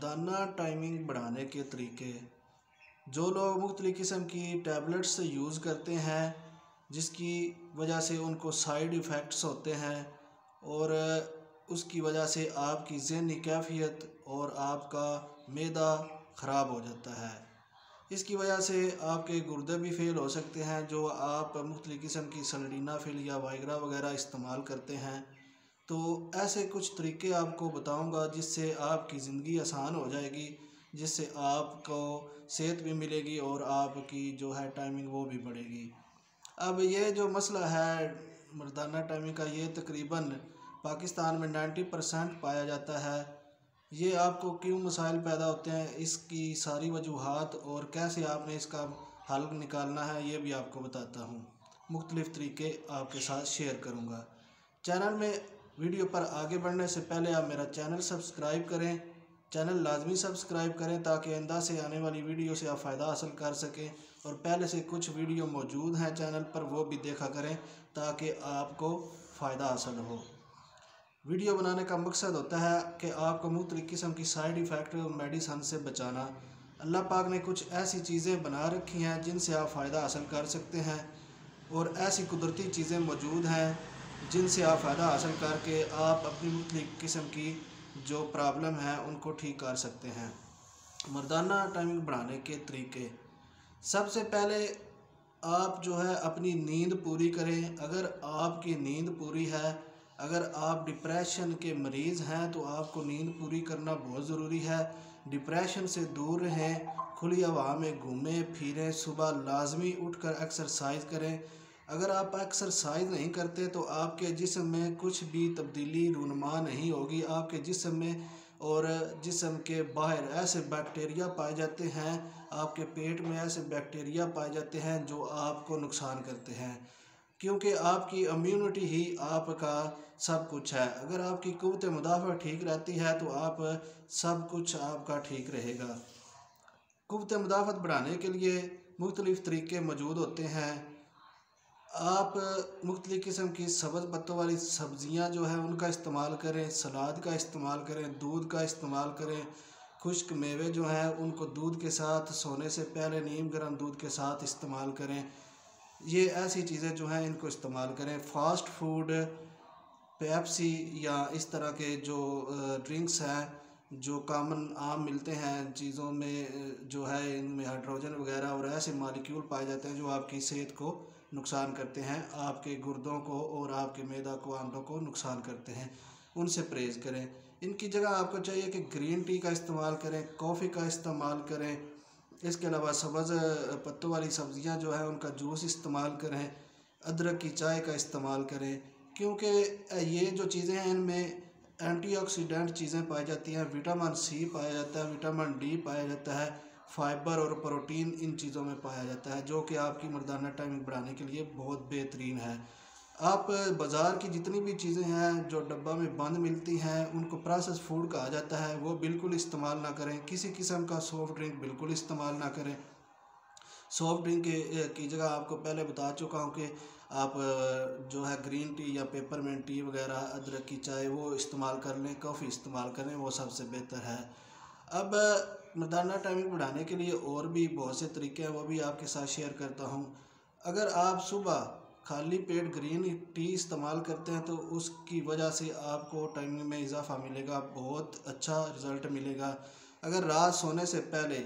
मर्दाना timing बढ़ाने के तरीके। जो लोग मुख्तलिफ़ किस्म की टैबलेट्स यूज़ करते हैं जिसकी वजह से उनको साइड इफ़ेक्ट्स होते हैं और उसकी वजह से आपकी ज़हनी कैफियत और आपका मैदा ख़राब हो जाता है। इसकी वजह से आपके गुर्दे भी फेल हो सकते हैं। जो आप मुख्तलिफ़ किस्म की सल्डेनाफिल या वाइग्रा वगैरह इस्तेमाल करते हैं, तो ऐसे कुछ तरीके आपको बताऊंगा जिससे आपकी ज़िंदगी आसान हो जाएगी, जिससे आपको सेहत भी मिलेगी और आपकी जो है टाइमिंग वो भी बढ़ेगी। अब ये जो मसला है मर्दाना टाइमिंग का, ये तकरीबन पाकिस्तान में 90% पाया जाता है। ये आपको क्यों मसाइल पैदा होते हैं, इसकी सारी वजूहात और कैसे आपने इसका हल निकालना है, ये भी आपको बताता हूँ। मुख्तलिफ़ तरीके आपके साथ शेयर करूँगा। चैनल में वीडियो पर आगे बढ़ने से पहले आप मेरा चैनल सब्सक्राइब करें। चैनल लाजमी सब्सक्राइब करें ताकि आइंदा से आने वाली वीडियो से आप फ़ायदा हासिल कर सकें, और पहले से कुछ वीडियो मौजूद हैं चैनल पर, वो भी देखा करें ताकि आपको फ़ायदा हासिल हो। वीडियो बनाने का मकसद होता है कि आपको मुख्तलिफ़ किस्म की साइड इफ़ेक्ट और मेडिसन से बचाना। अल्लाह पाक ने कुछ ऐसी चीज़ें बना रखी हैं जिनसे आप फ़ायदा हासिल कर सकते हैं, और ऐसी कुदरती चीज़ें मौजूद हैं जिनसे आप फ़ायदा हासिल करके आप अपनी मुख्तलिफ़ किस्म की जो प्रॉब्लम है उनको ठीक कर सकते हैं। मर्दाना टाइमिंग बढ़ाने के तरीके। सबसे पहले आप जो है अपनी नींद पूरी करें। अगर आपकी नींद पूरी है, अगर आप डिप्रेशन के मरीज़ हैं तो आपको नींद पूरी करना बहुत ज़रूरी है। डिप्रेशन से दूर रहें, खुली हवा में घूमें फिरें, सुबह लाजमी उठकर एक्सरसाइज करें। अगर आप एक्सरसाइज नहीं करते तो आपके जिस्म में कुछ भी तब्दीली रूनुमा नहीं होगी। आपके जिस्म में और जिस्म के बाहर ऐसे बैक्टीरिया पाए जाते हैं, आपके पेट में ऐसे बैक्टीरिया पाए जाते हैं जो आपको नुकसान करते हैं, क्योंकि आपकी इम्यूनिटी ही आपका सब कुछ है। अगर आपकी क़ुव्वत मुदाफ़ा ठीक रहती है तो आप सब कुछ आपका ठीक रहेगा। क़ुव्वत मुदाफ़त बढ़ाने के लिए मुख्तलिफ़ तरीके मौजूद होते हैं। आप मुख्तलिफ़ किस्म की सब्ज़ पत्तों वाली सब्ज़ियाँ जो है उनका इस्तेमाल करें, सलाद का इस्तेमाल करें, दूध का इस्तेमाल करें। खुश्क मेवे जो हैं उनको दूध के साथ सोने से पहले नीम गर्म दूध के साथ इस्तेमाल करें। ये ऐसी चीज़ें जो हैं इनको इस्तेमाल करें। फ़ास्ट फूड, पेप्सी या इस तरह के जो ड्रिंक्स हैं जो कामन आम मिलते हैं चीज़ों में, जो है इनमें हाइड्रोजन वगैरह और ऐसे मालिक्यूल पाए जाते हैं जो आपकी सेहत को नुकसान करते हैं, आपके गुर्दों को और आपके मैदा को, आंतों को नुकसान करते हैं। उनसे परहेज़ करें। इनकी जगह आपको चाहिए कि ग्रीन टी का इस्तेमाल करें, कॉफ़ी का इस्तेमाल करें। इसके अलावा सब्ज़ पत्तों वाली सब्ज़ियाँ जो है उनका जूस इस्तेमाल करें, अदरक की चाय का इस्तेमाल करें, क्योंकि ये जो चीज़ें हैं इनमें एंटीऑक्सीडेंट चीज़ें पाई जाती हैं। विटामिन सी पाया जाता है, विटामिन डी पाया जाता है, फाइबर और प्रोटीन इन चीज़ों में पाया जाता है, जो कि आपकी मर्दाना टाइमिंग बढ़ाने के लिए बहुत बेहतरीन है। आप बाज़ार की जितनी भी चीज़ें हैं जो डब्बा में बंद मिलती हैं उनको प्रोसेस फूड कहा जाता है, वो बिल्कुल इस्तेमाल ना करें। किसी किस्म का सॉफ्ट ड्रिंक बिल्कुल इस्तेमाल ना करें। सॉफ्ट ड्रिंक की जगह आपको पहले बता चुका हूँ कि आप जो है ग्रीन टी या पेपरमिंट टी वगैरह, अदरक की चाय वो इस्तेमाल कर लें, कॉफ़ी इस्तेमाल करें, वो सबसे बेहतर है। अब मर्दाना टाइमिंग बढ़ाने के लिए और भी बहुत से तरीके हैं, वो भी आपके साथ शेयर करता हूँ। अगर आप सुबह खाली पेट ग्रीन टी इस्तेमाल करते हैं तो उसकी वजह से आपको टाइमिंग में इजाफा मिलेगा, बहुत अच्छा रिज़ल्ट मिलेगा। अगर रात सोने से पहले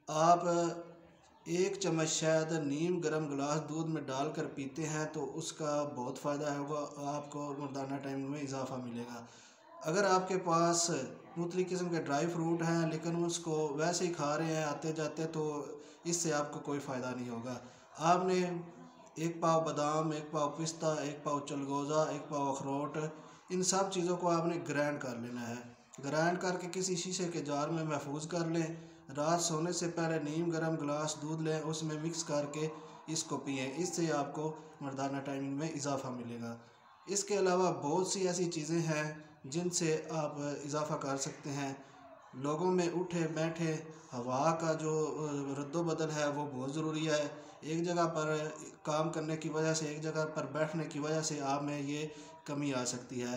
आप 1 चम्मच शहद नीम गर्म गिलास दूध में डालकर पीते हैं तो उसका बहुत फ़ायदा होगा, आपको मर्दाना टाइमिंग में इजाफा मिलेगा। अगर आपके पास मुख्तलिफ़ किस्म के ड्राई फ्रूट हैं लेकिन उसको वैसे ही खा रहे हैं आते जाते, तो इससे आपको कोई फ़ायदा नहीं होगा। आपने 1 पाव बादाम, 1 पाव पिस्ता, 1 पाव चलगोज़ा, 1 पाव अखरोट, इन सब चीज़ों को आपने ग्राइंड कर लेना है। ग्राइंड करके किसी शीशे के जार में महफूज कर लें। रात सोने से पहले नीम गर्म गिलास दूध लें, उसमें मिक्स करके इसको पिएँ। इससे आपको मर्दाना टाइमिंग में इजाफा मिलेगा। इसके अलावा बहुत सी ऐसी चीज़ें हैं जिनसे आप इजाफा कर सकते हैं। लोगों में उठे बैठे हवा का जो रद्दो-बदल है वो बहुत ज़रूरी है। एक जगह पर काम करने की वजह से, एक जगह पर बैठने की वजह से आप में ये कमी आ सकती है।